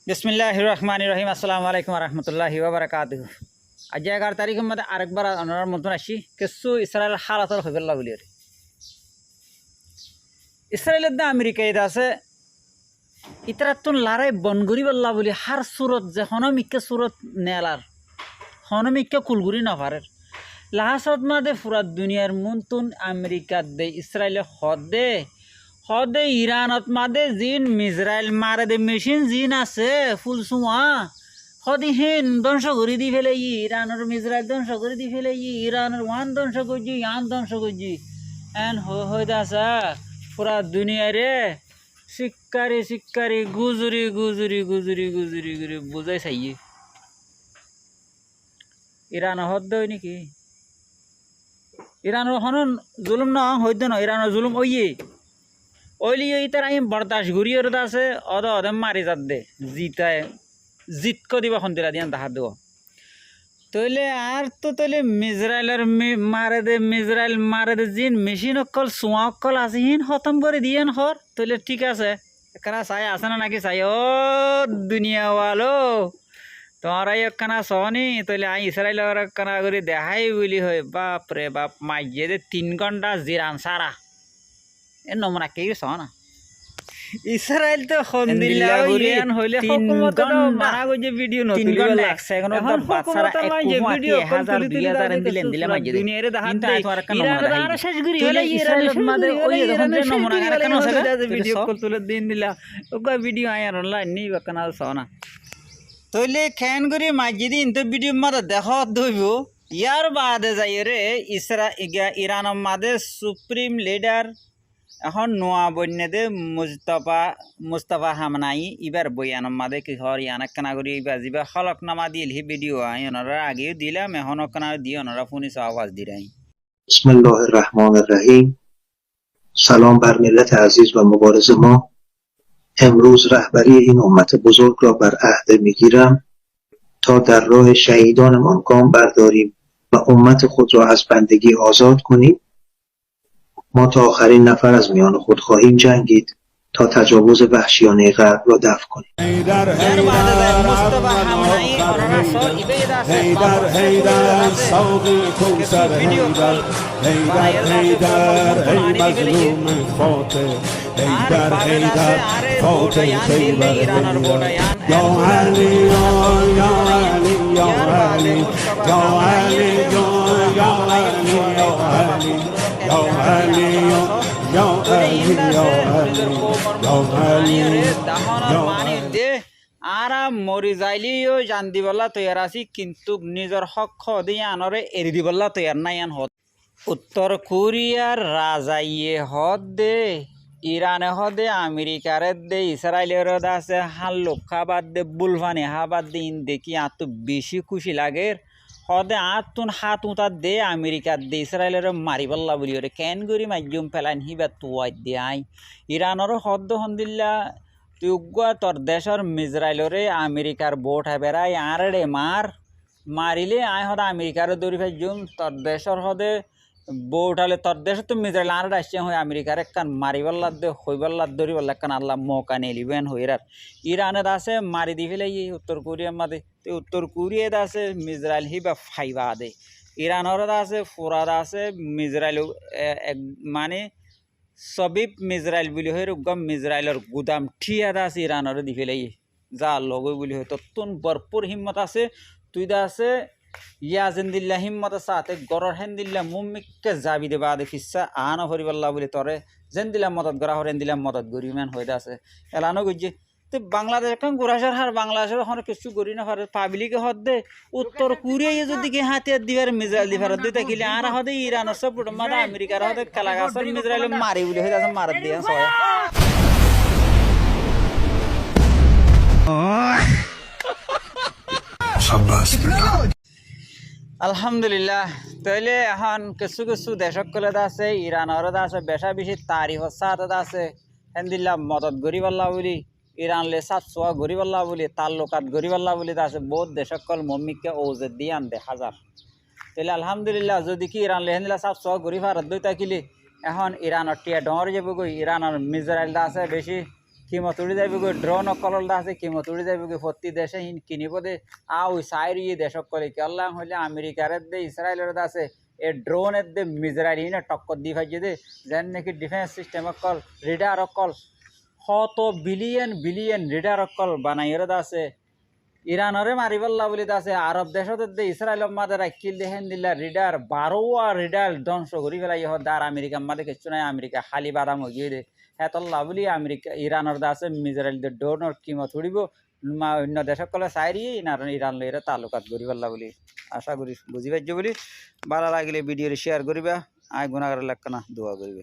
বিসমিল্লাহির রহমানির রহিম। আসসালামু আলাইকুম রহমতুল্লাহি ওয়া বারাকাতুহু। আজ 11 তারিখের মধ্যে আরেকবার আপনার মতন আসি কিছু ইসরায়েল হালাতর হইবেল্লা বলি। ইসরায়েলের দা আমেরিকা এটা আছে ইতরাতুন লারাই বনগুড়ি বল্লা বলি হার সুরত যে হনমিক্কে সুরত নেলার হনমিক্কে কুলগুড়ি নভারের লাহাসত মাদে ফুরা দুনিয়ার মুনতুন আমেরিকাত দে ইসরায়েলে হদে ইরানত মাদে জিন মিজরাইল মারে দে মেশিন জিন আছে ফুলসুয়া হদি হেন ধ্বংস করে দি ফেলে ইরানের মিজরাইল ধ্বংস করে দি ফেলে ইরানের ওয়ান ধ্বংস করছি ইয়ান ধ্বংস করছি এন হইতে আসা পুরা দুনিয়ারে শিক্ষারি গুজুরি গুজুরি বুঝাই চাইয়ে ইরান হদ্দ নাকি ইরানের হন জুলুম না হইতে ন ইরানের জুলুম ওইলি ইতার আমি বরদাস ঘুরি ওর আছে অদে মারি যাত দে জিতক দিবা সন্ধিরা দিয়ান তাহার দেব তইলে আর তো তইলে মিজরাইল মারে দে জিন মেশিন অকল চুয়া অকল আছে হিন খতম করে দিয়েন হর তইলে ঠিক আছে একখানা চাই আছে না নাকি চাই ও দুনিয়াওয়ালো তোমারাই একখানা চনি তইলে আই ইসরায়েলের একখানা করে দেখাই বলি হয় বাপ রে বাপ মাইয়ে দে 3 ঘন্টা জিরান সারা এ নমুনা কে ছ না ইসরায়েল তো হন্দিল্লা ইরান হইলে হকুমত মারা গজে ভিডিও নতুন 3 ঘন্টা 1 সেকেন্ড তো বাচ্চারা এক ভিডিও 1000 2000 দিলে মাইয়ে দুনিয়ারে দেখাত দে ইরান আর শেষ গরি হইলে ইসরায়েলের মাঝে ওই ইরানের নমুনা কেন আছে ভিডিও কল তুলে দিন দিলা ওগা ভিডিও আয়ার অনলাইন নি বকনা ছ না তইলে খেন গরি মাইয়ে দিন তো ভিডিও মাদে দেখো দইব ইয়ার বাদে যাই রে ইরানের মাঝে সুপ্রিম লিডার এখন নোয়া বন্যদে মুস্তাফা হামনাই এবার বইয়ানোর মাদে কি হর ইয়ানাক্কানা করি এবার যা হলকনামা দিল হি ভিডিও আই ওনারা আগেও দিলাম এখনকানা দিয়ে ওনারা ফোনে আওয়াজ দিরাই بسم الله الرحمن الرحیم. سلام بر ملت عزیز و مبارز ما. امروز رهبری این امت بزرگ را بر عهده میگیرم تا در راه شهیدانمان گام برداریم و امت خود را از بندگی آزاد کنیم. ما تا آخرین نفر از میان خود خواهیم جنگید تا تجاوز وحشیانه غرب را دفع کنیم. هیدر ساقی کوثر هیدر ای مظلوم فاتح هیدر فاتح خیبر یا علی یا علی یا علی یا علی یا علی یا علی আর মরি যাইলিও জান দিবল্লা তৈয়ার আছি কিন্তু নিজের হক দিয়ে আনরে এরি দিবল্লা তৈয়ার নাই আন হদ উত্তর কোরিয়ার রাজাইয়ে হদ দে ইরানে হদে আমেরিকারে দে ইসরায়েলের আছে হাল্লুক খাবার দে বুলফানি খাবার দে ইন দেখি আর তো বেশি খুশি লাগে হদে আতুন হাত উঁতা দে আমেরিকার দে ইসরায়েলের মারি পাল্লা বলি ওরে কেন করি মাধ্যম ফেলাইন হিবা তুয়াই দে আই ইরানেরও হদ্দ হন্দিল্লা তুই তোর দেশের মিজরাইলরে আমেরিকার বোট হেবেরাই আরে মারিলে আয় হদে আমেরিকার দৌড়ি ফেলছুম তোর দেশের হদে বোট হলে তোর দেশে তো মিজরাইল আর আসছে হয় আমেরিকার একখান মারিবাল্লা দে হইবাল্লা দৌড়িবাল্লা একখান আল্লাহ মৌকা নেলিবেন হইরার ইরানের আছে মারি দি ফেলে উত্তর কোরিয়ার মাদে তো উত্তর কোরিয়াত আছে মিজরাইল হিবা ফাইবা দে ইরানের আছে ফুরাদ আছে মিজরাইল মানে সবিব মিজরাইল বলি হয় গম মিজরাইলের গুদাম ঠিয়াদ আছে ইরানের দি ফেলে যা লগই বলি হয় তত্তুন ভরপুর হিম্মত আছে তুই দা আছে ইয়াজেন দিল্লা হিম্মত সাথে গরর হেন দিল্লা মুমিককে যাবি দে বাদে ফিসা আনো হরিবাল্লা বলে তরে যেন দিলাম মদত গড়া হরেন দিলাম মদত গরিমান হইতে আছে এলানো গজ্জে তো বাংলাদেশ এখন গোরাসার হার বাংলাদেশের ওখানে কিছু করি না পারে পাবলিকে হদ দে উত্তর কোরিয়া যদি কে হাতিয়ার দিবার মিজরাইল দিবার দে তাকিলে আর হদে ইরানের সব মাদা আমেরিকার হদে কালাগাছর মিজরাইল মারি বলে হইতে আছে মার দিয়া সয় আলহামদুলিল্লাহ তাইলে এখন কিছু দেশকলে আছে ইরানের আছে বেশা বেশি তারিফ সাথে আছে হেন্দিল্লা মদত গরিবাল্লা বলি ইরানলে সাতশোয়া গরিবাল্লা বলি তাল্লুকাত গরিবাল্লা বলি আছে বহুত দেশকল মম্মিকে ওজে দিয়ে আনবে হাজার তাহলে আলহামদুলিল্লাহ যদি কি ইরানলে হেন্দিল্লা সাতশোয়া গরিব আর দুই থাকিলে এখন ইরানের টিয়া ডর যাব গই ইরানের মিজরাইল আছে বেশি কিমত উড়ি যাইব গৈ ড্রোন কললটা আছে কিমত উড়ি যাইব গৈ প্রতি দেশে হিন কিনিব দে ওই সাইরি দেশক কলে কেল্লাং হইলে আমেরিকার দে ইসরায়েলের আছে এ ড্রোনের দে মিজরাইল হিনে টক্কর দি ভাইছে দে যেন নাকি defence system call reader call শত বিলিয়ন বিলিয়ন রিডার কল বানাইয়ের আছে ইরানরে মারিবল্লা বলি আছে আরব দেশত দে ইসরায়েল মাদের রাখিল দেখেন দিলা রিডার 12 রিডার ধ্বংস করি ফেলাই হদ আর আমেরিকা মাদে কিছু নাই আমেরিকা খালি বাদাম হয়ে দে হেতল্লা বলি আমেরিকা ইরানের দা আছে মিজরাইল দে ডোনর কিমত উড়িব অন্য দেশক কলে চাইরি ইরান লইরে তালুকাত করি ফেললা বলি আশা করি বুঝি পাইছো বলি ভালো লাগিলে ভিডিও শেয়ার করিবা আই গুণাগার লাগবে না দোয়া করিবে।